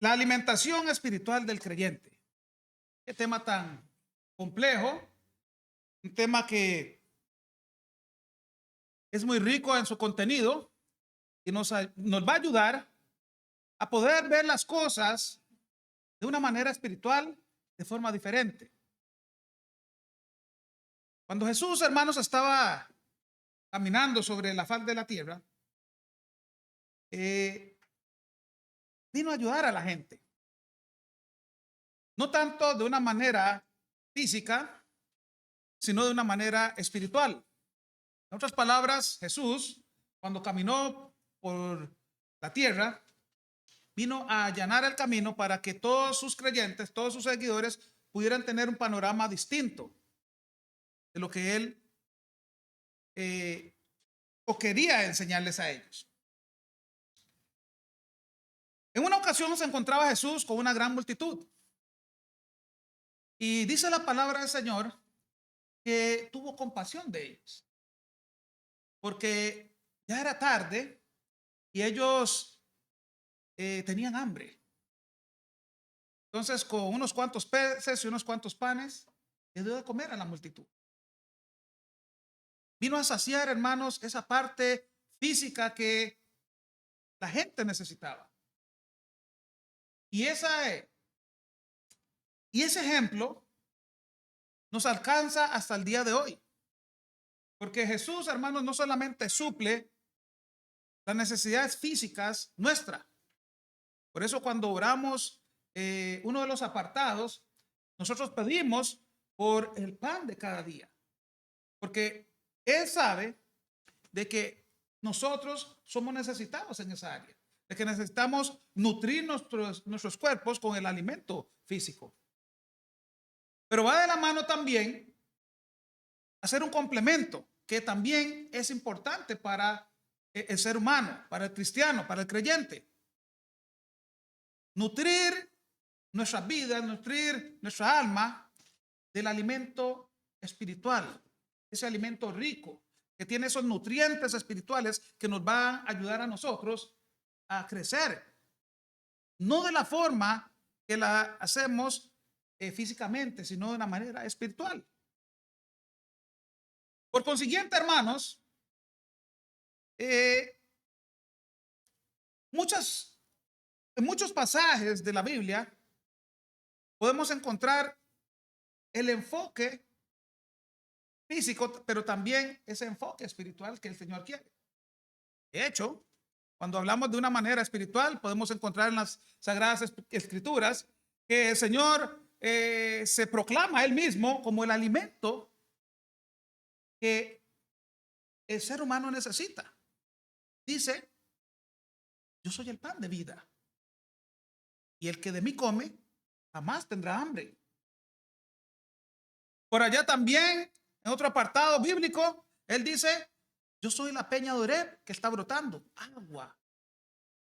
La alimentación espiritual del creyente. Qué tema tan complejo, un tema que es muy rico en su contenido y nos va a ayudar a poder ver las cosas de una manera espiritual de forma diferente. Cuando Jesús, hermanos, estaba caminando sobre la faz de la tierra, eh, vino a ayudar a la gente. No tanto de una manera física, sino de una manera espiritual. En otras palabras, Jesús, cuando caminó por la tierra, vino a allanar el camino para que todos sus creyentes, todos sus seguidores, pudieran tener un panorama distinto de lo que él eh, o quería enseñarles a ellos. En una ocasión se encontraba Jesús con una gran multitud y dice la palabra del Señor que tuvo compasión de ellos, porque ya era tarde y ellos tenían hambre. Entonces, con unos cuantos peces y unos cuantos panes, le dio de comer a la multitud. Vino a saciar, hermanos, esa parte física que la gente necesitaba. Y, y ese ejemplo nos alcanza hasta el día de hoy. Porque Jesús, hermanos, no solamente suple las necesidades físicas nuestras. Por eso cuando oramos uno de los apartados, nosotros pedimos por el pan de cada día. Porque Él sabe de que nosotros somos necesitados en esa área, de que necesitamos nutrir nuestros cuerpos con el alimento físico. Pero va de la mano también hacer un complemento que también es importante para el ser humano, para el cristiano, para el creyente. Nutrir nuestras vidas, nutrir nuestra alma del alimento espiritual, ese alimento rico que tiene esos nutrientes espirituales que nos van a ayudar a nosotros a crecer, no de la forma que la hacemos físicamente, sino de una manera espiritual. Por consiguiente, hermanos, eh, en muchos pasajes de la Biblia podemos encontrar el enfoque físico, pero también ese enfoque espiritual que el Señor quiere. De hecho, cuando hablamos de una manera espiritual, podemos encontrar en las Sagradas Escrituras que el Señor se proclama a Él mismo como el alimento que el ser humano necesita. Dice, yo soy el pan de vida y el que de mí come jamás tendrá hambre. Por allá también, en otro apartado bíblico, Él dice, yo soy la peña de Oreb que está brotando agua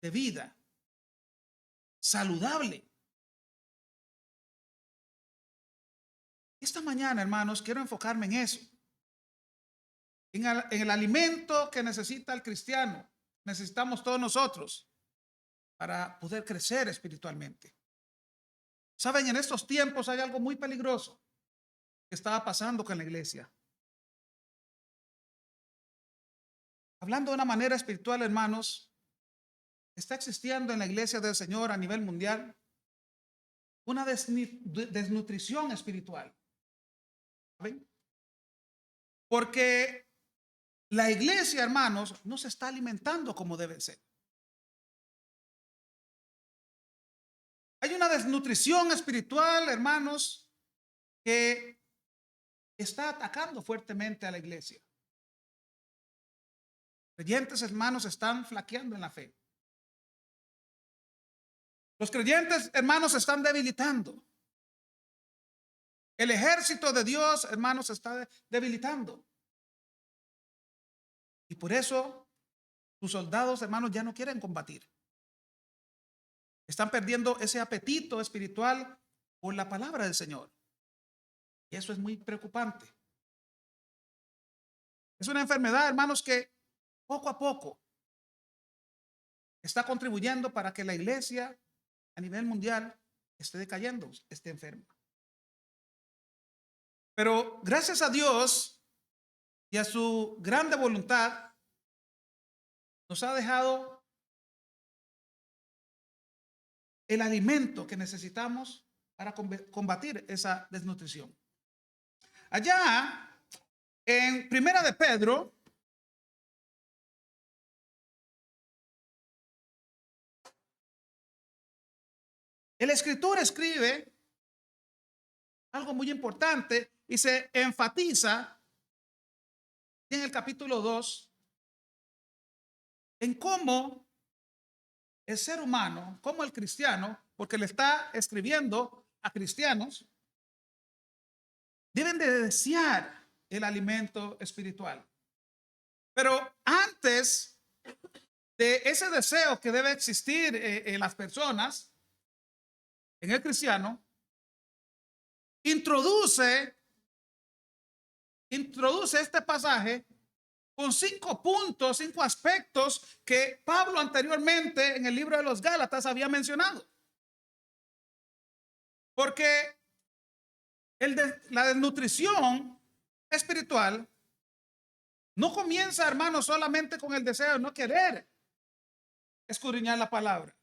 de vida, saludable. Esta mañana, hermanos, quiero enfocarme en eso, en el alimento que necesita el cristiano, necesitamos todos nosotros para poder crecer espiritualmente. Saben, en estos tiempos hay algo muy peligroso que estaba pasando con la iglesia. Hablando de una manera espiritual, hermanos, está existiendo en la iglesia del Señor a nivel mundial una desnutrición espiritual. ¿Saben? Porque la iglesia, hermanos, no se está alimentando como debe ser. Hay una desnutrición espiritual, hermanos, que está atacando fuertemente a la iglesia. Creyentes, hermanos, están flaqueando en la fe. Los creyentes, hermanos, se están debilitando. El ejército de Dios, hermanos, se está debilitando. Y por eso sus soldados, hermanos, ya no quieren combatir. Están perdiendo ese apetito espiritual por la palabra del Señor. Y eso es muy preocupante. Es una enfermedad, hermanos, que poco a poco está contribuyendo para que la iglesia a nivel mundial esté decayendo, esté enferma. Pero gracias a Dios y a su grande voluntad, nos ha dejado el alimento que necesitamos para combatir esa desnutrición. Allá en Primera de Pedro, el escritor escribe algo muy importante y se enfatiza en el capítulo 2 en cómo el ser humano, como el cristiano, porque le está escribiendo a cristianos, deben de desear el alimento espiritual. Pero antes de ese deseo que debe existir en las personas, en el cristiano, introduce este pasaje con 5 puntos, 5 aspectos que Pablo anteriormente en el libro de los Gálatas había mencionado. Porque la desnutrición espiritual no comienza, hermanos, solamente con el deseo de no querer escudriñar la palabra.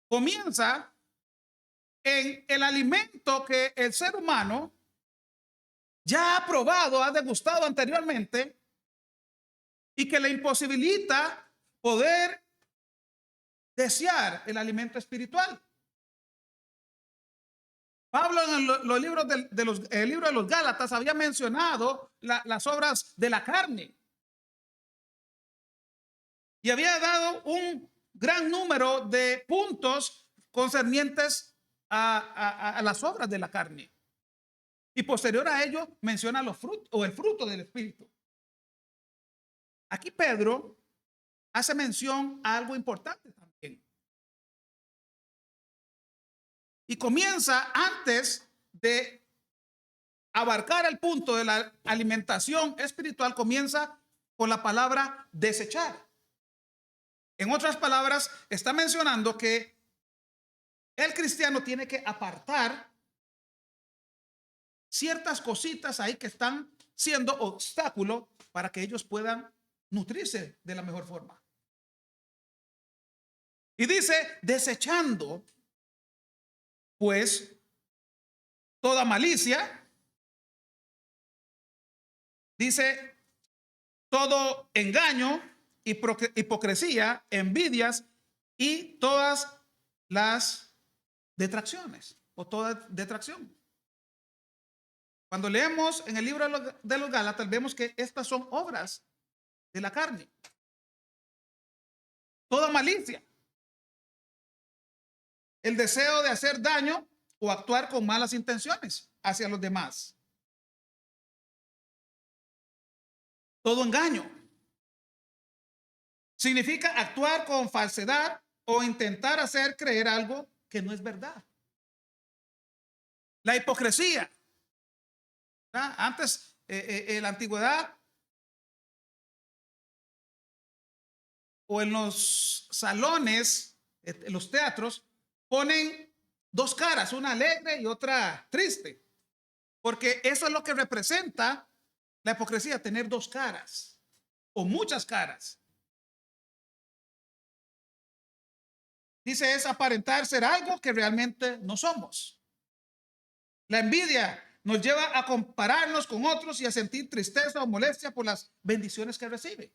Comienza en el alimento que el ser humano ya ha probado, ha degustado anteriormente y que le imposibilita poder desear el alimento espiritual. Pablo en los libros el libro de los Gálatas había mencionado las obras de la carne y había dado un gran número de puntos concernientes a las obras de la carne. Y posterior a ello menciona los frutos o el fruto del Espíritu. Aquí Pedro hace mención a algo importante también. Y comienza antes de abarcar el punto de la alimentación espiritual, comienza con la palabra desechar. En otras palabras, está mencionando que el cristiano tiene que apartar ciertas cositas ahí que están siendo obstáculo para que ellos puedan nutrirse de la mejor forma. Y dice, desechando, pues, toda malicia, dice, todo engaño, hipocresía, envidias y todas las detracciones o toda detracción. Cuando leemos en el libro de los Gálatas, vemos que estas son obras de la carne. Toda malicia, el deseo de hacer daño o actuar con malas intenciones hacia los demás. Todo engaño significa actuar con falsedad o intentar hacer creer algo que no es verdad. La hipocresía. Antes, en la antigüedad o en los salones, en los teatros, ponen 2 caras, una alegre y otra triste. Porque eso es lo que representa la hipocresía, tener 2 caras o muchas caras. Dice, es aparentar ser algo que realmente no somos. La envidia nos lleva a compararnos con otros y a sentir tristeza o molestia por las bendiciones que recibe.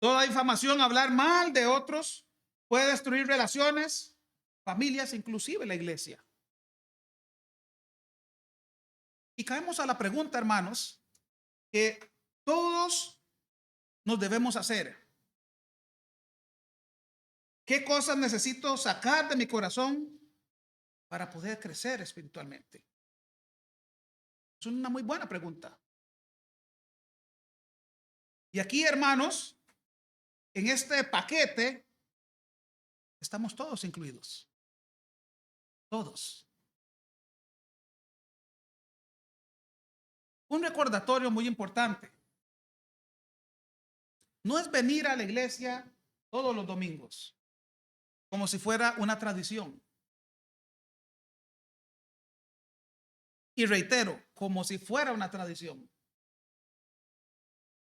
Toda difamación, hablar mal de otros, puede destruir relaciones, familias, inclusive la iglesia. Y caemos a la pregunta, hermanos, que todos nos debemos hacer. ¿Qué cosas necesito sacar de mi corazón para poder crecer espiritualmente? Es una muy buena pregunta. Y aquí, hermanos, en este paquete estamos todos incluidos. Todos. Un recordatorio muy importante. No es venir a la iglesia todos los domingos, como si fuera una tradición. Y reitero, como si fuera una tradición.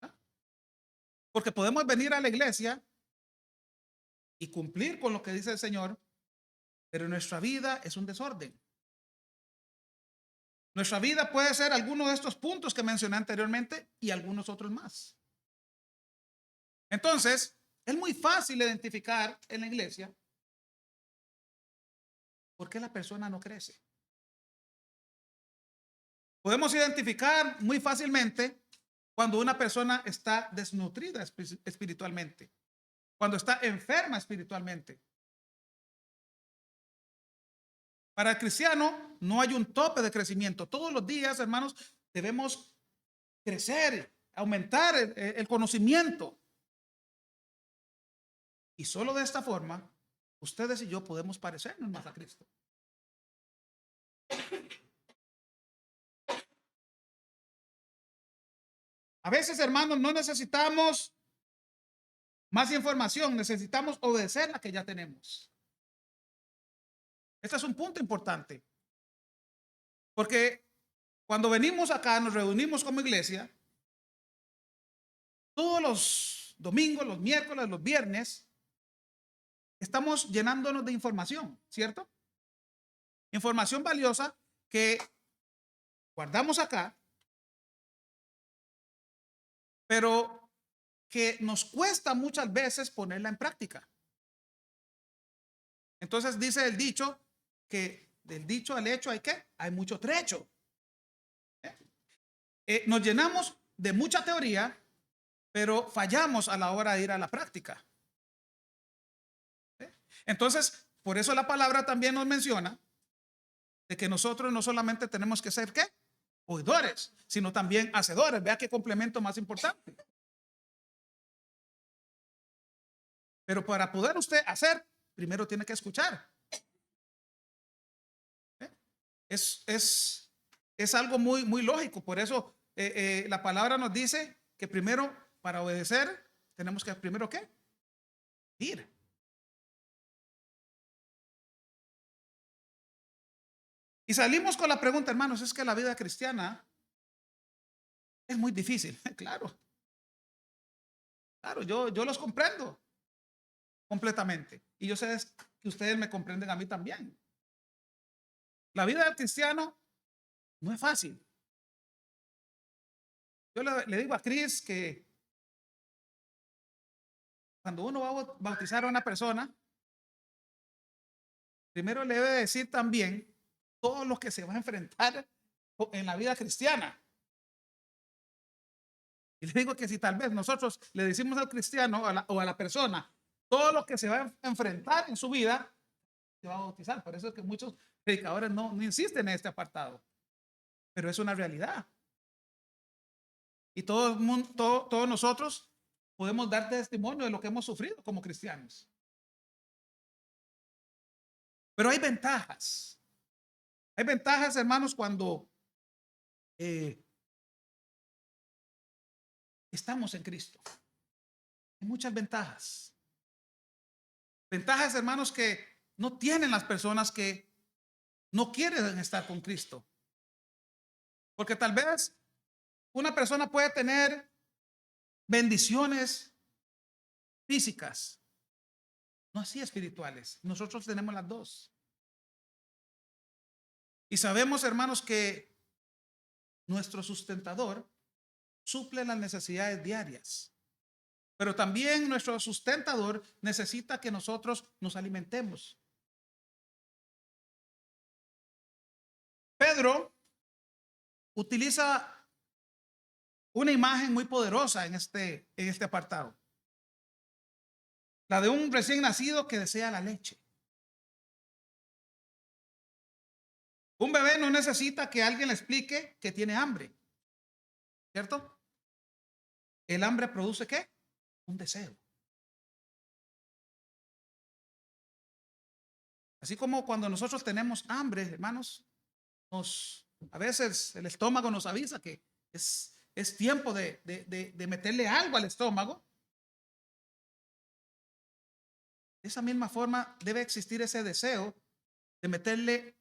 ¿Ah? Porque podemos venir a la iglesia y cumplir con lo que dice el Señor, pero nuestra vida es un desorden. Nuestra vida puede ser alguno de estos puntos que mencioné anteriormente y algunos otros más. Entonces, es muy fácil identificar en la iglesia por qué la persona no crece. Podemos identificar muy fácilmente cuando una persona está desnutrida espiritualmente, cuando está enferma espiritualmente. Para el cristiano no hay un tope de crecimiento. Todos los días, hermanos, debemos crecer, aumentar el conocimiento. Y solo de esta forma, ustedes y yo podemos parecernos más a Cristo. A veces, hermanos, no necesitamos más información, necesitamos obedecer la que ya tenemos. Este es un punto importante, porque cuando venimos acá, nos reunimos como iglesia, todos los domingos, los miércoles, los viernes, estamos llenándonos de información, ¿cierto? Información valiosa que guardamos acá, pero que nos cuesta muchas veces ponerla en práctica. Entonces dice el dicho que del dicho al hecho hay ¿qué? Hay mucho trecho. Nos llenamos de mucha teoría, pero fallamos a la hora de ir a la práctica. Entonces, por eso la palabra también nos menciona de que nosotros no solamente tenemos que ser ¿qué? Oidores, sino también hacedores. Vea qué complemento más importante. Pero para poder usted hacer, primero tiene que escuchar. Es algo muy, muy lógico. Por eso la palabra nos dice que primero, para obedecer, tenemos que primero ¿qué? Ir. Y salimos con la pregunta, hermanos, es que la vida cristiana es muy difícil. Claro, claro, yo los comprendo completamente. Y yo sé que ustedes me comprenden a mí también. La vida del cristiano no es fácil. Yo le digo a Chris que cuando uno va a bautizar a una persona, primero le debe decir también todo lo que se va a enfrentar en la vida cristiana. Y le digo que si tal vez nosotros le decimos al cristiano o a la persona todo lo que se va a enfrentar en su vida, se va a bautizar. Por eso es que muchos predicadores no insisten en este apartado. Pero es una realidad. Y todos nosotros podemos dar testimonio de lo que hemos sufrido como cristianos. Pero hay ventajas. Hay ventajas, hermanos, cuando estamos en Cristo. Hay muchas ventajas. Ventajas, hermanos, que no tienen las personas que no quieren estar con Cristo. Porque tal vez una persona puede tener bendiciones físicas, no así espirituales. Nosotros tenemos las dos. Y sabemos, hermanos, que nuestro sustentador suple las necesidades diarias. Pero también nuestro sustentador necesita que nosotros nos alimentemos. Pedro utiliza una imagen muy poderosa en este apartado. La de un recién nacido que desea la leche. Un bebé no necesita que alguien le explique que tiene hambre, ¿cierto? El hambre produce ¿qué? Un deseo. Así como cuando nosotros tenemos hambre, hermanos, a veces el estómago nos avisa que es tiempo de meterle algo al estómago. De esa misma forma debe existir ese deseo de meterle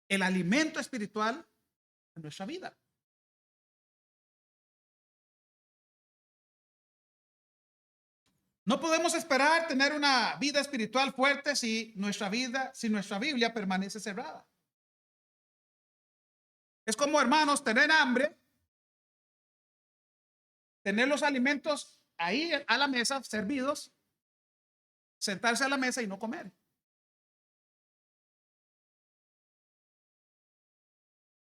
el alimento espiritual en nuestra vida. No podemos esperar tener una vida espiritual fuerte si nuestra Biblia permanece cerrada. Es como, hermanos, tener hambre, tener los alimentos ahí a la mesa servidos, sentarse a la mesa y no comer.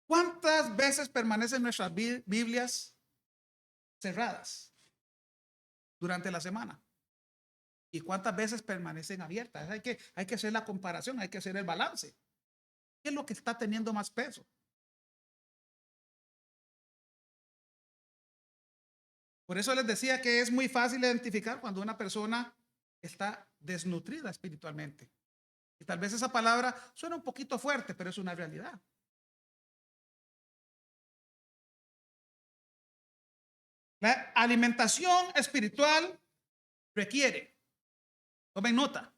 ¿Cuántas veces permanecen nuestras Biblias cerradas durante la semana? ¿Y cuántas veces permanecen abiertas? Hay que hacer la comparación, hay que hacer el balance. ¿Qué es lo que está teniendo más peso? Por eso les decía que es muy fácil identificar cuando una persona está desnutrida espiritualmente. Y tal vez esa palabra suena un poquito fuerte, pero es una realidad. La alimentación espiritual requiere, tomen nota,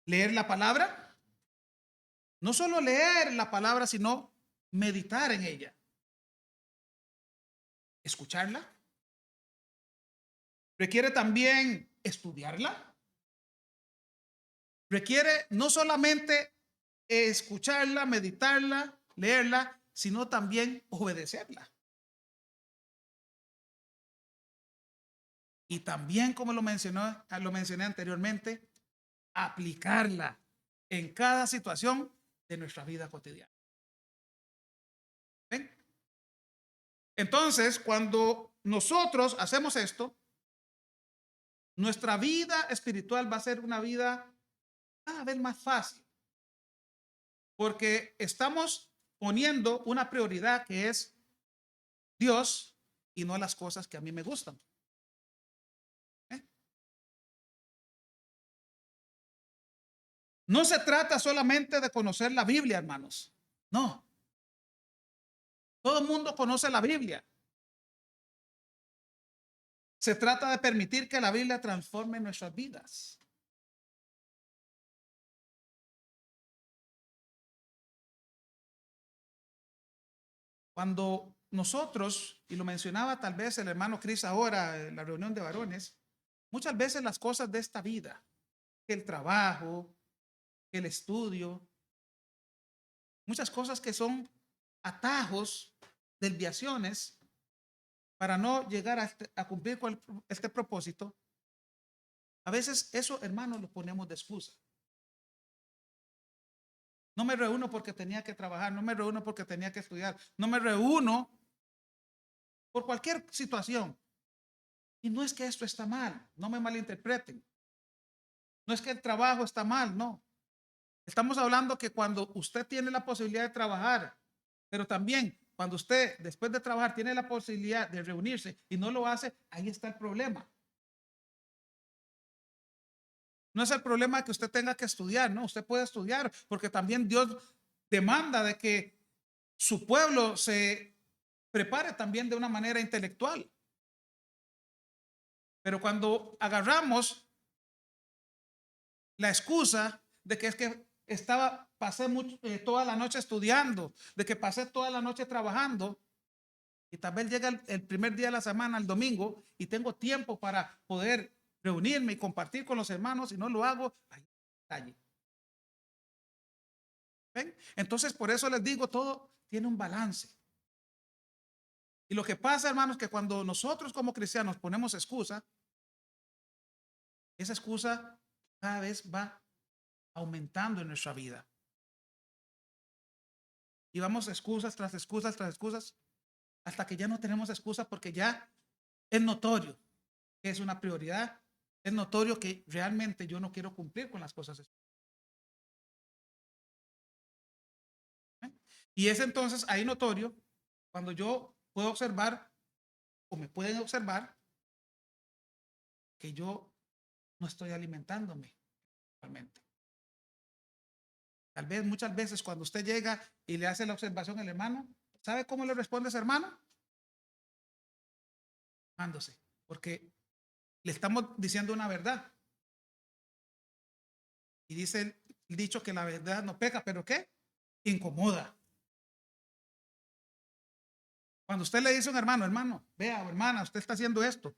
leer la palabra, no solo leer la palabra, sino meditar en ella, escucharla. Requiere también estudiarla. Requiere no solamente escucharla, meditarla, leerla, sino también obedecerla. Y también, como lo mencioné anteriormente, aplicarla en cada situación de nuestra vida cotidiana. ¿Ven? Entonces, cuando nosotros hacemos esto, nuestra vida espiritual va a ser una vida cada vez más fácil, porque estamos poniendo una prioridad que es Dios y no las cosas que a mí me gustan. ¿Eh? No se trata solamente de conocer la Biblia, hermanos. No, todo el mundo conoce la Biblia. Se trata de permitir que la Biblia transforme nuestras vidas. Cuando nosotros, y lo mencionaba tal vez el hermano Chris ahora en la reunión de varones, muchas veces las cosas de esta vida, el trabajo, el estudio, muchas cosas que son atajos, desviaciones para no llegar a cumplir con este propósito. A veces eso, hermanos, lo ponemos de excusa. No me reúno porque tenía que trabajar, no me reúno porque tenía que estudiar, no me reúno por cualquier situación. Y no es que esto está mal, no me malinterpreten. No es que el trabajo está mal, no. Estamos hablando que cuando usted tiene la posibilidad de trabajar, pero también cuando usted después de trabajar tiene la posibilidad de reunirse y no lo hace, ahí está el problema. No es el problema que usted tenga que estudiar, no, usted puede estudiar porque también Dios demanda de que su pueblo se prepare también de una manera intelectual. Pero cuando agarramos la excusa de que es que pasé toda la noche estudiando, de que pasé toda la noche trabajando, y tal vez llega el primer día de la semana, el domingo, y tengo tiempo para poder reunirme y compartir con los hermanos y no lo hago, ahí calle. ¿Ven? Entonces, por eso les digo, todo tiene un balance. Y lo que pasa, hermanos, que cuando nosotros como cristianos ponemos excusa, esa excusa cada vez va aumentando en nuestra vida. Y vamos excusas tras excusas tras excusas hasta que ya no tenemos excusas porque ya es notorio que es una prioridad, es notorio que realmente yo no quiero cumplir con las cosas. Y es entonces ahí notorio cuando yo puedo observar o me pueden observar que yo no estoy alimentándome realmente. Tal vez muchas veces cuando usted llega y le hace la observación al hermano, ¿sabe cómo le responde ese hermano? Mándose, porque le estamos diciendo una verdad. Y dice el dicho que la verdad no peca, pero ¿qué? Incomoda. Cuando usted le dice a un hermano, hermano, vea, hermana, usted está haciendo esto,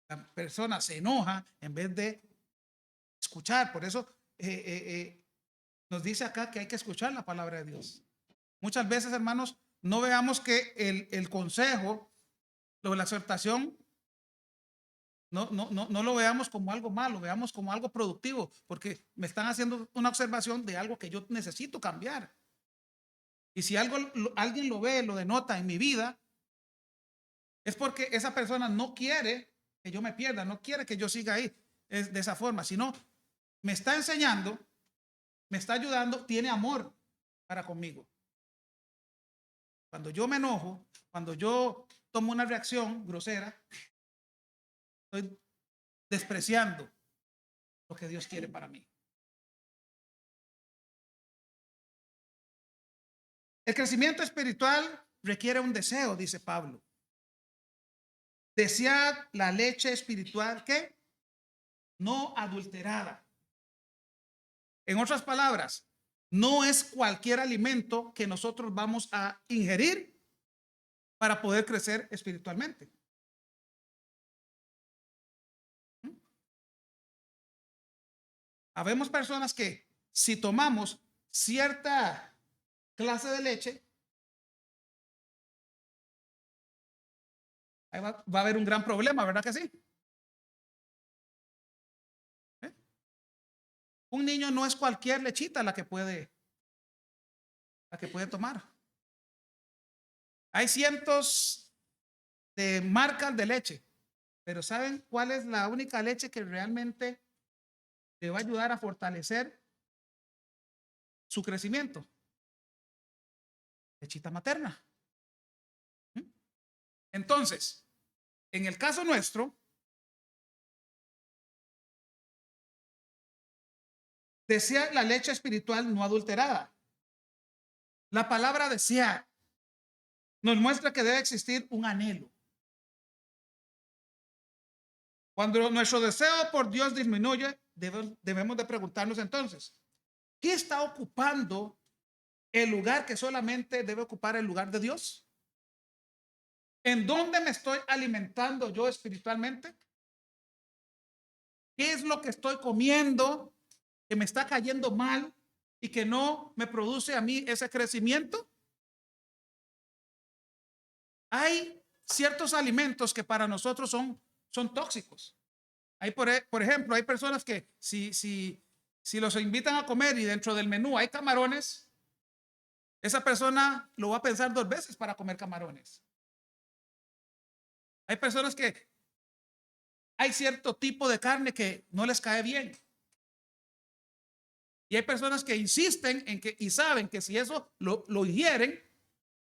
la persona se enoja en vez de escuchar. Por eso nos dice acá que hay que escuchar la palabra de Dios. Muchas veces, hermanos, no veamos que el consejo o la exhortación no lo veamos como algo malo, veamos como algo productivo, porque me están haciendo una observación de algo que yo necesito cambiar. Y si alguien lo ve, lo denota en mi vida, es porque esa persona no quiere que yo me pierda, no quiere que yo siga ahí de esa forma, sino me está enseñando, me está ayudando, tiene amor para conmigo. Cuando yo me enojo, cuando yo tomo una reacción grosera, estoy despreciando lo que Dios quiere para mí. El crecimiento espiritual requiere un deseo, dice Pablo. Desead la leche espiritual que no adulterada. En otras palabras, no es cualquier alimento que nosotros vamos a ingerir para poder crecer espiritualmente. Habemos personas que si tomamos cierta clase de leche, ahí va a haber un gran problema, ¿verdad que sí? ¿Eh? Un niño no es cualquier lechita la que puede tomar. Hay cientos de marcas de leche, pero ¿saben cuál es la única leche que realmente le va a ayudar a fortalecer su crecimiento? Lechita materna. Entonces, en el caso nuestro, desea la leche espiritual no adulterada. La palabra desear nos muestra que debe existir un anhelo. Cuando nuestro deseo por Dios disminuye, debemos de preguntarnos entonces, ¿qué está ocupando el lugar que solamente debe ocupar el lugar de Dios? ¿En dónde me estoy alimentando yo espiritualmente? ¿Qué es lo que estoy comiendo que me está cayendo mal y que no me produce a mí ese crecimiento? Hay ciertos alimentos que para nosotros son tóxicos. Hay por ejemplo, hay personas que si los invitan a comer y dentro del menú hay camarones, esa persona lo va a pensar 2 veces para comer camarones. Hay personas que hay cierto tipo de carne que no les cae bien. Y hay personas que insisten en que y saben que si eso lo ingieren,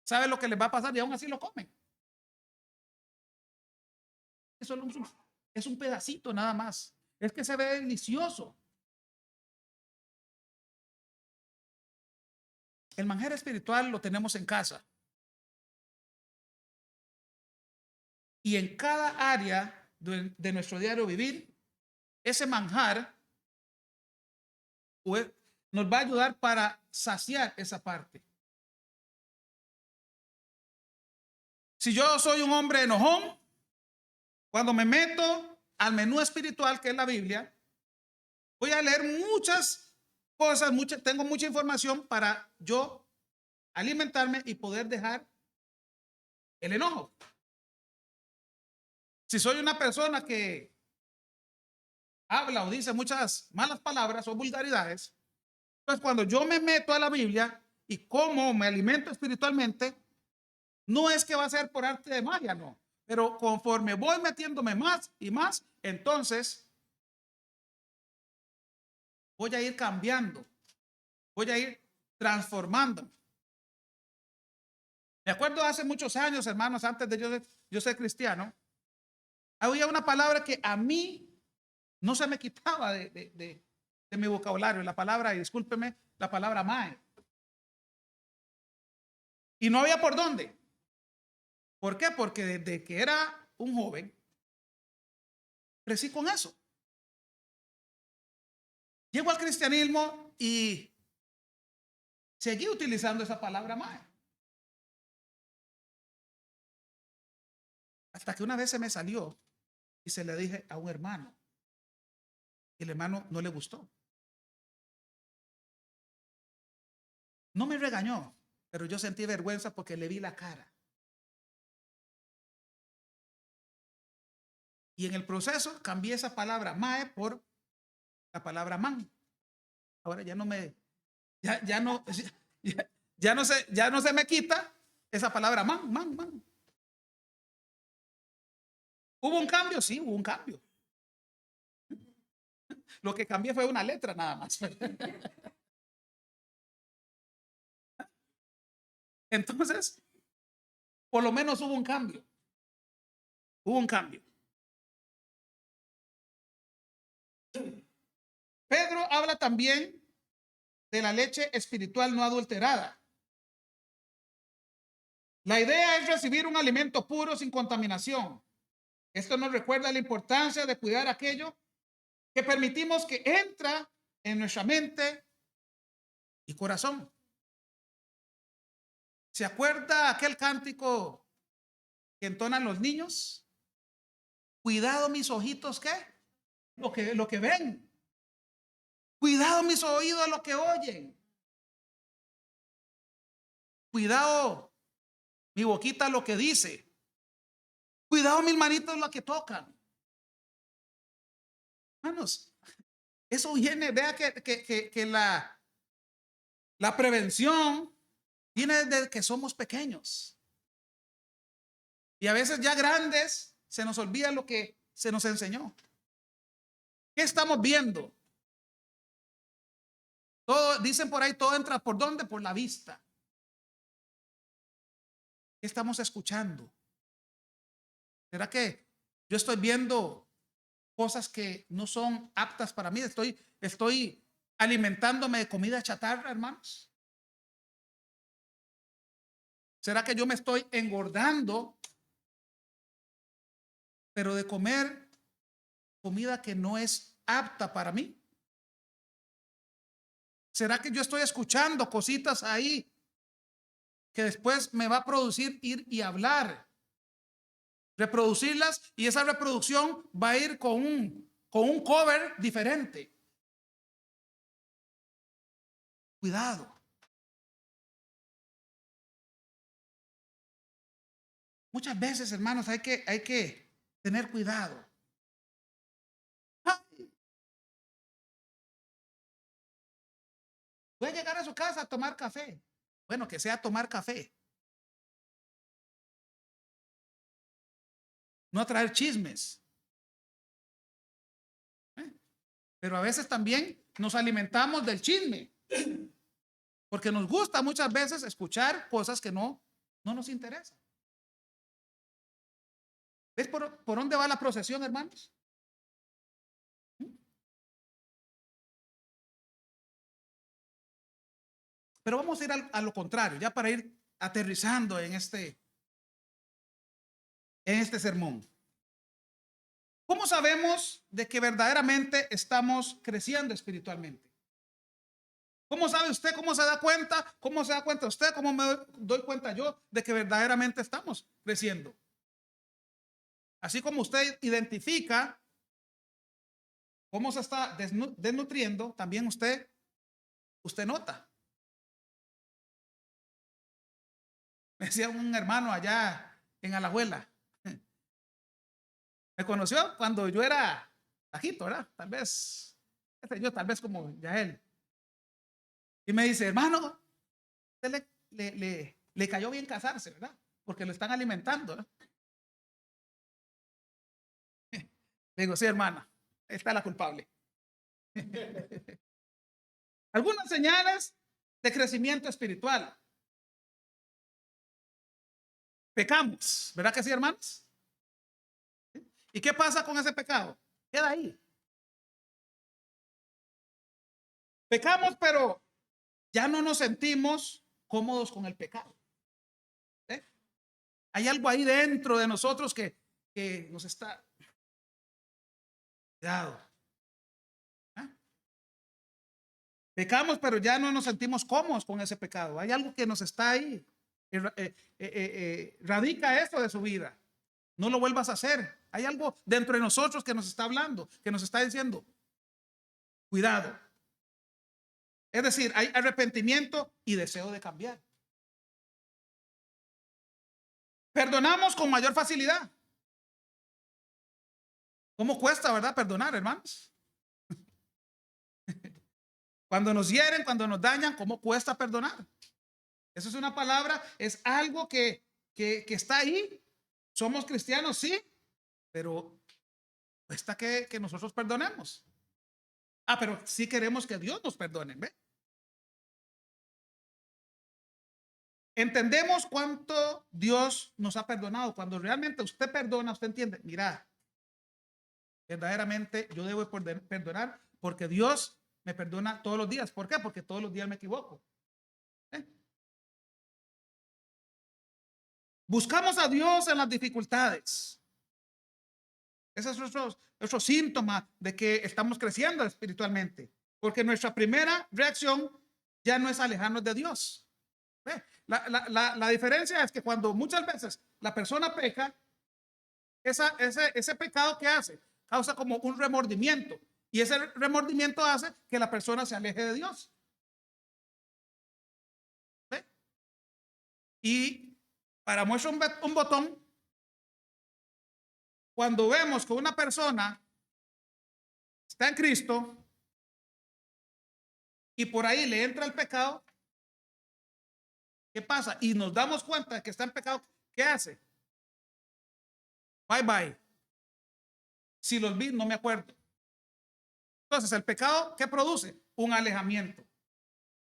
saben lo que les va a pasar y aún así lo comen. Eso es un pedacito nada más. Es que se ve delicioso. El manjar espiritual lo tenemos en casa. Y en cada área de nuestro diario vivir, ese manjar pues, nos va a ayudar para saciar esa parte. Si yo soy un hombre enojón, cuando me meto al menú espiritual que es la Biblia, voy a leer muchas cosas, tengo mucha información para yo alimentarme y poder dejar el enojo. Si soy una persona que habla o dice muchas malas palabras o vulgaridades, pues cuando yo me meto a la Biblia y cómo me alimento espiritualmente, no es que va a ser por arte de magia, no. Pero conforme voy metiéndome más y más, entonces voy a ir cambiando, voy a ir transformando. Me acuerdo hace muchos años, hermanos, antes de yo ser cristiano, había una palabra que a mí no se me quitaba de mi vocabulario, la palabra, y discúlpeme, la palabra mae. Y no había por dónde. ¿Por qué? Porque desde que era un joven, crecí con eso. Llego al cristianismo y seguí utilizando esa palabra mae. Hasta que una vez se me salió y se le dije a un hermano. Y el hermano no le gustó. No me regañó, pero yo sentí vergüenza porque le vi la cara. Y en el proceso cambié esa palabra mae por la palabra man. Ahora ya no me, ya no, ya no se me quita esa palabra man. ¿Hubo un cambio? Sí, hubo un cambio. Lo que cambié fue una letra nada más. Entonces, por lo menos hubo un cambio. Hubo un cambio. Pedro habla también de la leche espiritual no adulterada. La idea es recibir un alimento puro sin contaminación. Esto nos recuerda la importancia de cuidar aquello que permitimos que entra en nuestra mente y corazón. ¿Se acuerda aquel cántico que entonan los niños? Cuidado mis ojitos, ¿qué? Lo que ven. Cuidado mis oídos, lo que oyen. Cuidado mi boquita, lo que dice. Cuidado mis manitos, lo que tocan. Hermanos, eso viene, vea que la prevención viene desde que somos pequeños. Y a veces ya grandes se nos olvida lo que se nos enseñó. ¿Qué estamos viendo? Todo, dicen por ahí, todo entra ¿por dónde? Por la vista. ¿Qué estamos escuchando? ¿Será que yo estoy viendo cosas que no son aptas para mí? Estoy alimentándome de comida chatarra, hermanos. ¿Será que yo me estoy engordando, pero de comer comida que no es apta para mí? ¿Será que yo estoy escuchando cositas ahí que después me va a producir ir y hablar, reproducirlas, y esa reproducción va a ir con un cover diferente? Cuidado. Muchas veces, hermanos, hay que tener cuidado. Voy a llegar a su casa a tomar café. Bueno, que sea tomar café, no a traer chismes. Pero a veces también nos alimentamos del chisme, porque nos gusta muchas veces escuchar cosas que no nos interesan. ¿Ves por dónde va la procesión, hermanos? Pero vamos a ir a lo contrario, ya para ir aterrizando en este sermón. ¿Cómo sabemos de que verdaderamente estamos creciendo espiritualmente? ¿Cómo sabe usted? ¿Cómo se da cuenta? ¿Cómo se da cuenta usted? ¿Cómo me doy cuenta yo de que verdaderamente estamos creciendo? Así como usted identifica cómo se está desnutriendo, también usted nota. Me decía un hermano allá en Alajuela. Me conoció cuando yo era bajito, ¿verdad? Tal vez, tal vez como ya él. Y me dice, hermano, usted le cayó bien casarse, ¿verdad? Porque lo están alimentando, ¿no? Le digo, sí, hermana, está la culpable. Algunas señales de crecimiento espiritual. Pecamos, ¿verdad que sí, hermanos? ¿Y qué pasa con ese pecado? Queda ahí. Pecamos, pero ya no nos sentimos cómodos con el pecado. ¿Eh? Hay algo ahí dentro de nosotros que nos está... Cuidado. ¿Eh? Pecamos, pero ya no nos sentimos cómodos con ese pecado. Hay algo que nos está ahí. Radica esto de su vida. No lo vuelvas a hacer. Hay algo dentro de nosotros que nos está hablando, que nos está diciendo, cuidado. Es decir, hay arrepentimiento y deseo de cambiar. Perdonamos con mayor facilidad. ¿Cómo cuesta, verdad, perdonar, hermanos? Cuando nos hieren, cuando nos dañan, ¿cómo cuesta perdonar? Eso es una palabra, es algo que está ahí. Somos cristianos, sí, pero cuesta que nosotros perdonemos. Pero sí queremos que Dios nos perdone, ¿ve? Entendemos cuánto Dios nos ha perdonado. Cuando realmente usted perdona, usted entiende, mira, verdaderamente yo debo perdonar porque Dios me perdona todos los días. ¿Por qué? Porque todos los días me equivoco. Buscamos a Dios en las dificultades. Ese es nuestro síntoma de que estamos creciendo espiritualmente. Porque nuestra primera reacción ya no es alejarnos de Dios. La diferencia es que cuando muchas veces la persona peca, ese pecado que hace causa como un remordimiento. Y ese remordimiento hace que la persona se aleje de Dios. ¿Ve? Y para muestra un botón, cuando vemos que una persona está en Cristo y por ahí le entra el pecado, ¿qué pasa? Y nos damos cuenta de que está en pecado, ¿qué hace? Bye bye. Si los vi, no me acuerdo. Entonces, el pecado, ¿qué produce? Un alejamiento.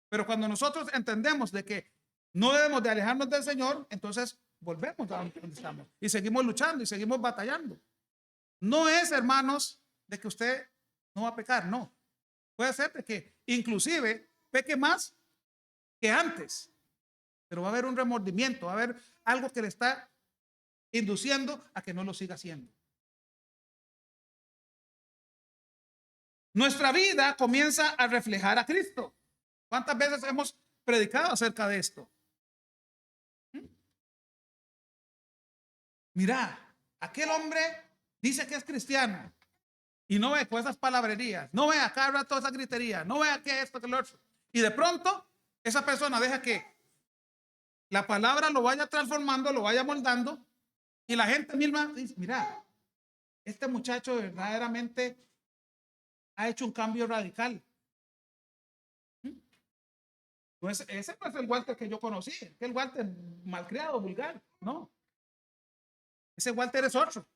Pero cuando nosotros entendemos de que no debemos de alejarnos del Señor, entonces volvemos a donde estamos y seguimos luchando y seguimos batallando. No es, hermanos, de que usted no va a pecar, no. Puede ser de que inclusive peque más que antes, pero va a haber un remordimiento, va a haber algo que le está induciendo a que no lo siga haciendo. Nuestra vida comienza a reflejar a Cristo. ¿Cuántas veces hemos predicado acerca de esto? Mira, aquel hombre dice que es cristiano y no ve con esas palabrerías, no ve acá toda esa gritería, no ve que esto, que lo otro. Y de pronto, esa persona deja que la palabra lo vaya transformando, lo vaya moldando, y la gente misma dice, mira, este muchacho verdaderamente ha hecho un cambio radical. Pues ese no es el Walter que yo conocí, el Walter malcriado, vulgar, no. Ese Walter es otro.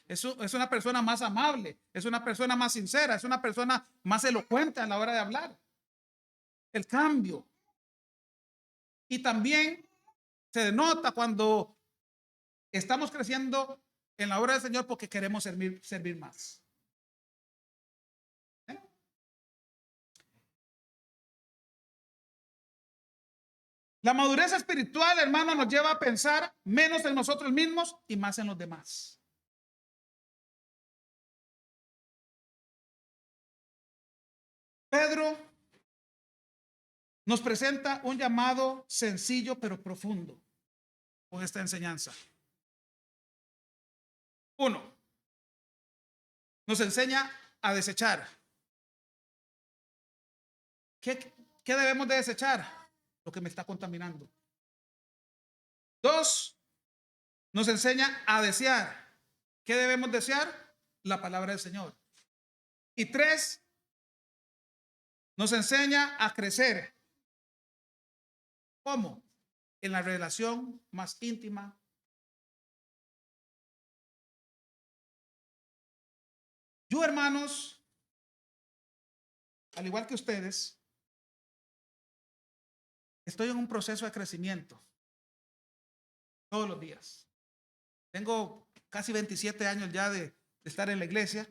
Es una persona más amable, es una persona más sincera, es una persona más elocuente a la hora de hablar. El cambio. Y también se denota cuando estamos creciendo en la obra del Señor porque queremos servir más. La madurez espiritual, hermano, nos lleva a pensar menos en nosotros mismos y más en los demás. Pedro nos presenta un llamado sencillo pero profundo con esta enseñanza. Uno, nos enseña a desechar. ¿Qué debemos de desechar? Lo que me está contaminando. Dos, nos enseña a desear. ¿Qué debemos desear? La palabra del Señor. Y tres, nos enseña a crecer. ¿Cómo? En la relación más íntima. Yo, hermanos, al igual que ustedes, estoy en un proceso de crecimiento todos los días. Tengo casi 27 años ya de estar en la iglesia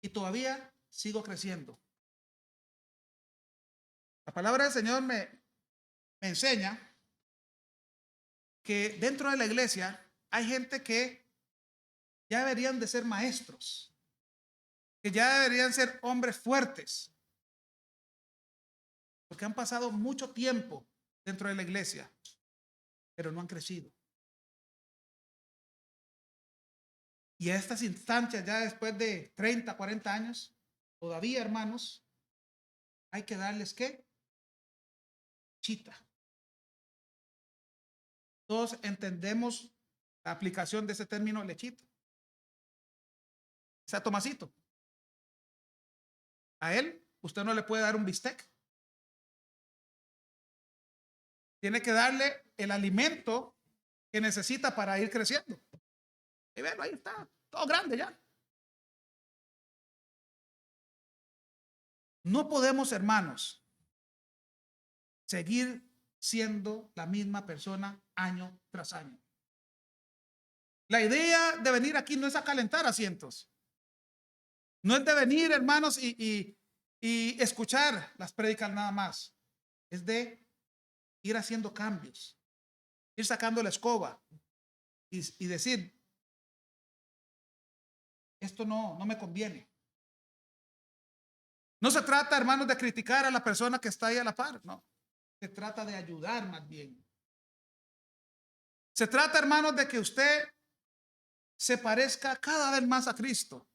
y todavía sigo creciendo. La palabra del Señor me enseña que dentro de la iglesia hay gente que ya deberían de ser maestros, que ya deberían ser hombres fuertes, porque han pasado mucho tiempo dentro de la iglesia, pero no han crecido. Y a estas instancias, ya después de 30, 40 años, todavía, hermanos, hay que darles ¿qué? Chita. Todos entendemos la aplicación de ese término lechita. O sea, Tomasito, a él usted no le puede dar un bistec. Tiene que darle el alimento que necesita para ir creciendo. Y véalo, ahí está, todo grande ya. No podemos, hermanos, seguir siendo la misma persona año tras año. La idea de venir aquí no es a calentar asientos. No es de venir, hermanos, y escuchar las prédicas nada más. Es de ir haciendo cambios, ir sacando la escoba y decir, esto no me conviene. No se trata, hermanos, de criticar a la persona que está ahí a la par, no. Se trata de ayudar más bien. Se trata, hermanos, de que usted se parezca cada vez más a Cristo.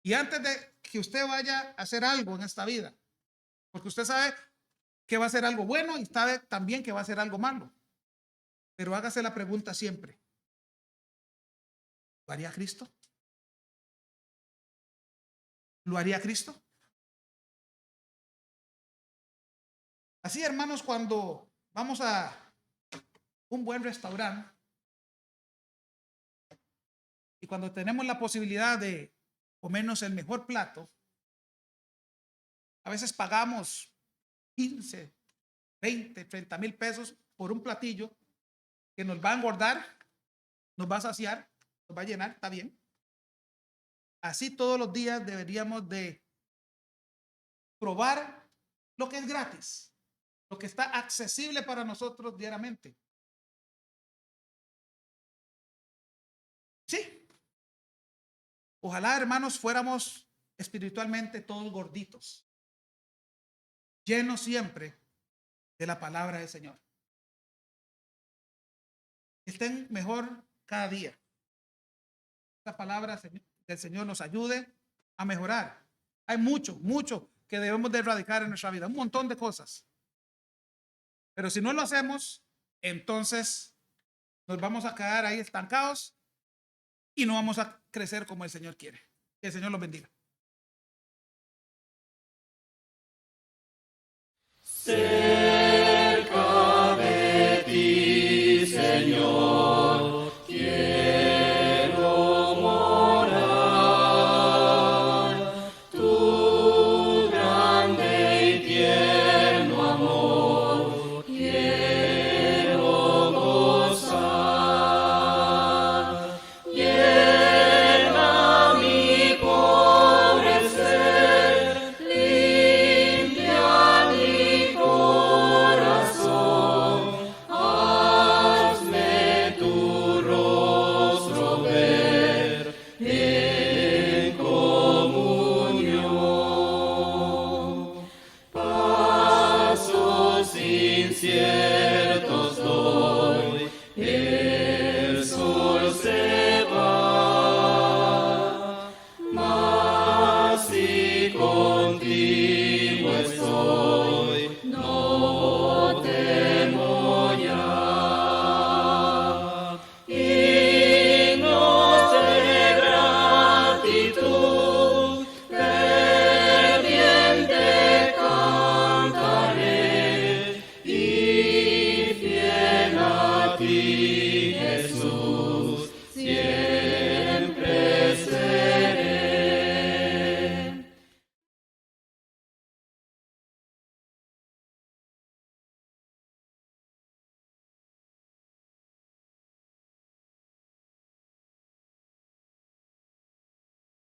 Y antes de que usted vaya a hacer algo en esta vida, porque usted sabe que va a ser algo bueno y sabe también que va a ser algo malo, pero hágase la pregunta siempre: ¿lo haría Cristo? ¿Lo haría Cristo? Así, hermanos, cuando vamos a un buen restaurante y cuando tenemos la posibilidad de comernos el mejor plato, a veces pagamos 15, 20, 30 mil pesos por un platillo que nos va a engordar, nos va a saciar, nos va a llenar, está bien. Así todos los días deberíamos de probar lo que es gratis, lo que está accesible para nosotros diariamente. Sí. Ojalá, hermanos, fuéramos espiritualmente todos gorditos, llenos siempre de la palabra del Señor. Estén mejor cada día. La palabra del Señor nos ayude a mejorar. Hay mucho que debemos de erradicar en nuestra vida, un montón de cosas. Pero si no lo hacemos, entonces nos vamos a quedar ahí estancados y no vamos a crecer como el Señor quiere. Que el Señor los bendiga. Sí.